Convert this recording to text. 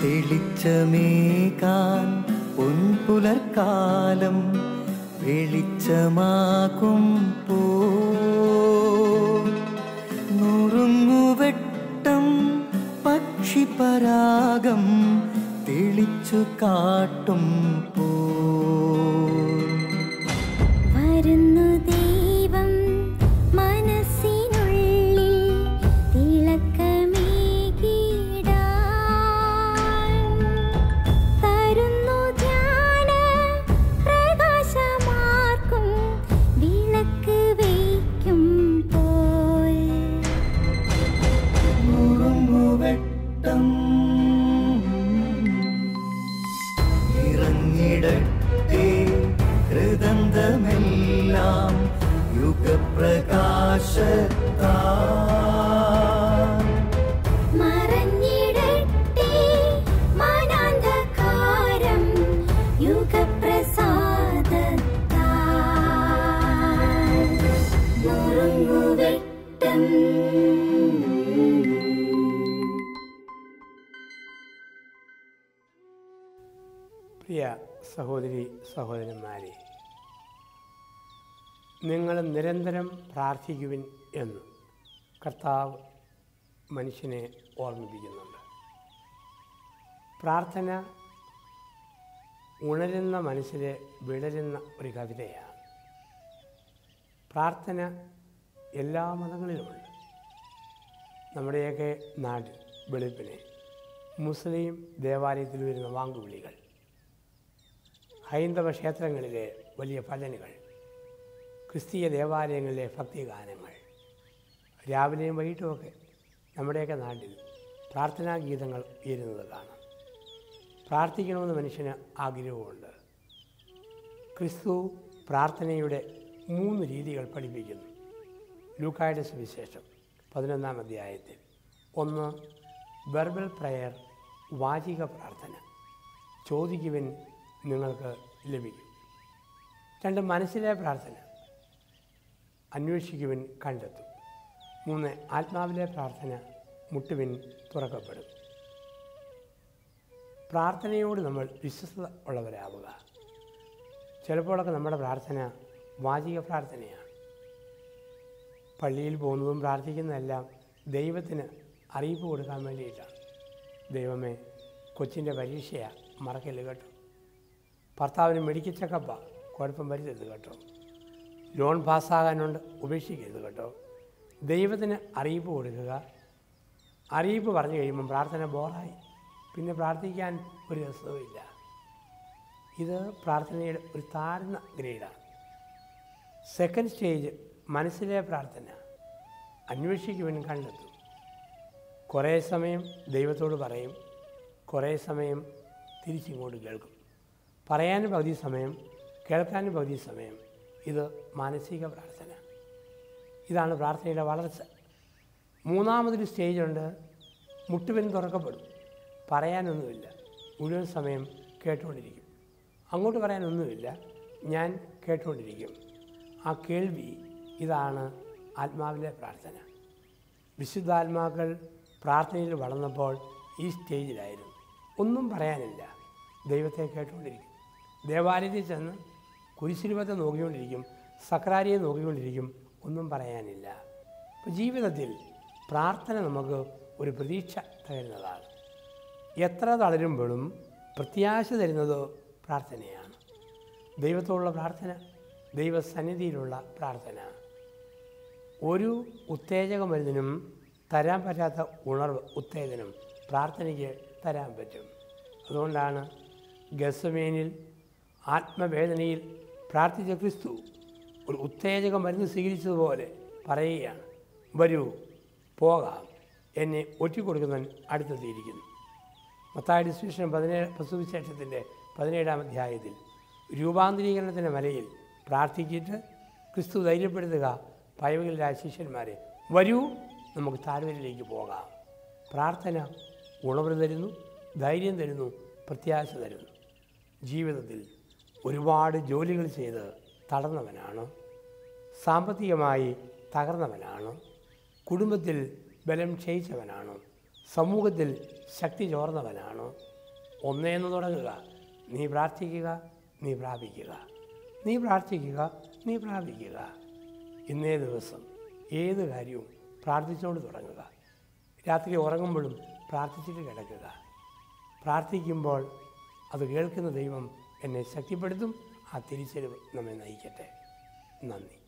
തെളിച്ചമേകാൻ പൊൻപുലർക്കാലം വെളിച്ചമാകുമ്പോ നുറുങ്ങുവെട്ടം പക്ഷിപരാഗം തെളിച്ചു കാട്ടുമ്പോ വരുന്നു ദൈവം മനസ്സിനുള്ളിൽ തിളക്കമേകിടാൻ തരുന്നു ധ്യാന പ്രകാശമാർക്കും വിളക്ക് വയ്ക്കുമ്പോൾ നുറുങ്ങുവെട്ടം ഇറങ്ങിടട്ടെ ഹൃദന്തമെല്ലാം യുഗപ്രകാശത്താൽ മറഞ്ഞിടട്ടെ മനാന്ധകാരം യുഗപ്രസാദത്താൽ നുറുങ്ങുവെട്ടം. പ്രിയ സഹോദരി സഹോദരന്മാരെ, നിങ്ങൾ നിരന്തരം പ്രാർത്ഥിക്കുവിൻ എന്ന് കർത്താവ് മനുഷ്യനെ ഓർമ്മിപ്പിക്കുന്നുണ്ട്. പ്രാർത്ഥന ഉണരുന്ന മനസ്സിലെ വിടരുന്ന ഒരു കവിതയാണ്. പ്രാർത്ഥന എല്ലാ മതങ്ങളിലുമുണ്ട്. നമ്മുടെയൊക്കെ നാട്ടിൽ വെളുപ്പിനെ മുസ്ലിം ദേവാലയത്തിൽ വരുന്ന വാങ്കുവിളികൾ, ഹൈന്ദവ ക്ഷേത്രങ്ങളിലെ വലിയ ഭജനുകൾ, ക്രിസ്തീയ ദേവാലയങ്ങളിലെ ഭക്തിഗാനങ്ങൾ, രാവിലെയും വൈകിട്ടുമൊക്കെ നമ്മുടെയൊക്കെ നാട്ടിൽ പ്രാർത്ഥനാ ഗീതങ്ങൾ ഉയരുന്നത് കാണാം. പ്രാർത്ഥിക്കണമെന്ന് മനുഷ്യന് ആഗ്രഹമുണ്ട്. ക്രിസ്തു പ്രാർത്ഥനയുടെ 3 രീതികൾ പഠിപ്പിക്കുന്നു. ലൂക്കായുടെ സുവിശേഷം 11-ാം അധ്യായത്തിൽ 1 വെർബൽ പ്രയർ, വാചിക പ്രാർത്ഥന, ചോദിക്കുവിൻ നിങ്ങൾക്ക് ലഭിക്കും. 2 മനസ്സിലെ പ്രാർത്ഥന, അന്വേഷിക്കുവിൻ കണ്ടെത്തും. 3 ആത്മാവിലെ പ്രാർത്ഥന, മുട്ടുവിൻ തുറക്കപ്പെടും. പ്രാർത്ഥനയോട് നമ്മൾ വിശ്വസ്തത ഉള്ളവരാവുക. ചിലപ്പോഴൊക്കെ നമ്മുടെ പ്രാർത്ഥന വാചിക പ്രാർത്ഥനയാണ്. പള്ളിയിൽ പോകുന്നതും പ്രാർത്ഥിക്കുന്നതെല്ലാം ദൈവത്തിന് അറിയിപ്പ് കൊടുക്കാൻ വേണ്ടിയിട്ടാണ്. ദൈവമേ, കൊച്ചിൻ്റെ പരീക്ഷയാണ്, മറക്കല്ല് കേട്ടോ. ഭർത്താവിന് മെഡിക്കൽ ചെക്കപ്പാണ്, കുഴപ്പം വരുത്തരുത് കേട്ടോ. ലോൺ പാസ്സാകാനുണ്ട്, ഉപേക്ഷിക്കരുത് കേട്ടോ. ദൈവത്തിന് അറിയിപ്പ് കൊടുക്കുക. അറിയിപ്പ് പറഞ്ഞു കഴിയുമ്പം പ്രാർത്ഥന ബോറായി, പിന്നെ പ്രാർത്ഥിക്കാൻ ഒരു രസവുമില്ല. ഇത് പ്രാർത്ഥനയുടെ ഒരു താഴ്ന്ന ഗ്രേഡാണ്. 2nd സ്റ്റേജ് മനസ്സിലെ പ്രാർത്ഥന, അന്വേഷിക്കുവാൻ കണ്ടെത്തും. കുറേ സമയം ദൈവത്തോട് പറയും, കുറേ സമയം തിരിച്ചിങ്ങോട്ട് കേൾക്കും. പറയാനും പകുതി സമയം, കേൾക്കാനും പകുതി സമയം. ഇത് മാനസിക പ്രാർത്ഥന. ഇതാണ് പ്രാർത്ഥനയുടെ വളർച്ച. 3ാമതൊരു സ്റ്റേജുണ്ട്, മുട്ടുവിൻ തുറക്കപ്പെടും. പറയാനൊന്നുമില്ല, മുഴുവൻ സമയം കേട്ടുകൊണ്ടിരിക്കും. അങ്ങോട്ട് പറയാനൊന്നുമില്ല, ഞാൻ കേട്ടുകൊണ്ടിരിക്കും. ആ കേൾവി, ഇതാണ് ആത്മാവിലെ പ്രാർത്ഥന. വിശുദ്ധാത്മാക്കൾ പ്രാർത്ഥനയിൽ വളർന്നപ്പോൾ ഈ സ്റ്റേജിലായിരുന്നു. ഒന്നും പറയാനില്ല, ദൈവത്തെ കേട്ടുകൊണ്ടിരിക്കും. ദേവാലയത്തിൽ ചെന്ന് കുരിശിലുവത്തെ നോക്കിക്കൊണ്ടിരിക്കും, സക്രാരിയെ നോക്കിക്കൊണ്ടിരിക്കും, ഒന്നും പറയാനില്ല. അപ്പോൾ ജീവിതത്തിൽ പ്രാർത്ഥന നമുക്ക് ഒരു പ്രതീക്ഷ തരുന്നതാണ്. എത്ര തളരുമ്പോഴും പ്രത്യാശ തരുന്നത് പ്രാർത്ഥനയാണ്. ദൈവത്തോടുള്ള പ്രാർത്ഥന, ദൈവസന്നിധിയിലുള്ള പ്രാർത്ഥന. ഒരു ഉത്തേജക മരുന്നിനും തരാൻ പറ്റാത്ത ഉണർവ്, ഉത്തേജനം പ്രാർത്ഥനയ്ക്ക് തരാൻ പറ്റും. അതുകൊണ്ടാണ് ഗത്സമേനിൽ ആത്മവേദനയിൽ പ്രാർത്ഥിച്ച ക്രിസ്തു ഒരു ഉത്തേജക മരുന്ന് സ്വീകരിച്ചതുപോലെ പറയുകയാണ്, വരൂ പോകാം, എന്നെ ഒറ്റിക്കൊടുക്കുന്നവൻ അടുത്തെത്തിയിരിക്കുന്നു. മത്തായിയുടെ സുവിശേഷത്തിൻ്റെ 17-ാം അധ്യായത്തിൽ രൂപാന്തരീകരണത്തിൻ്റെ മലയിൽ പ്രാർത്ഥിച്ചിട്ട് ക്രിസ്തു ധൈര്യപ്പെടുത്തുക ഭയവിഹ്വലരായ ശിഷ്യന്മാരെ, വരൂ നമുക്ക് താഴ്വരയിലേക്ക് പോകാം. പ്രാർത്ഥന ഉണർവ് തരുന്നു, ധൈര്യം തരുന്നു, പ്രത്യാശ തരുന്നു. ജീവിതത്തിൽ ഒരുപാട് ജോലികൾ ചെയ്ത് തളർന്നവനാണ്, സാമ്പത്തികമായി തകർന്നവനാണ്, കുടുംബത്തിൽ ബലം ക്ഷയിച്ചവനാണ്, സമൂഹത്തിൽ ശക്തി ചോർന്നവനാണ്, ഒന്നേന്ന് തുടങ്ങുക. നീ പ്രാർത്ഥിക്കുക, നീ പ്രാപിക്കുക. നീ പ്രാർത്ഥിക്കുക, നീ പ്രാപിക്കുക. ഇന്നേ ദിവസം ഏത് കാര്യവും പ്രാർത്ഥിച്ചുകൊണ്ട് തുടങ്ങുക. രാത്രി ഉറങ്ങുമ്പോഴും പ്രാർത്ഥിച്ചിട്ട് കിടക്കുക. പ്രാർത്ഥിക്കുമ്പോൾ അത് കേൾക്കുന്ന ദൈവം എന്നെ ശക്തിപ്പെടുത്തും. ആ തിരിച്ചറിവ് നമ്മെ നയിക്കട്ടെ. നന്ദി.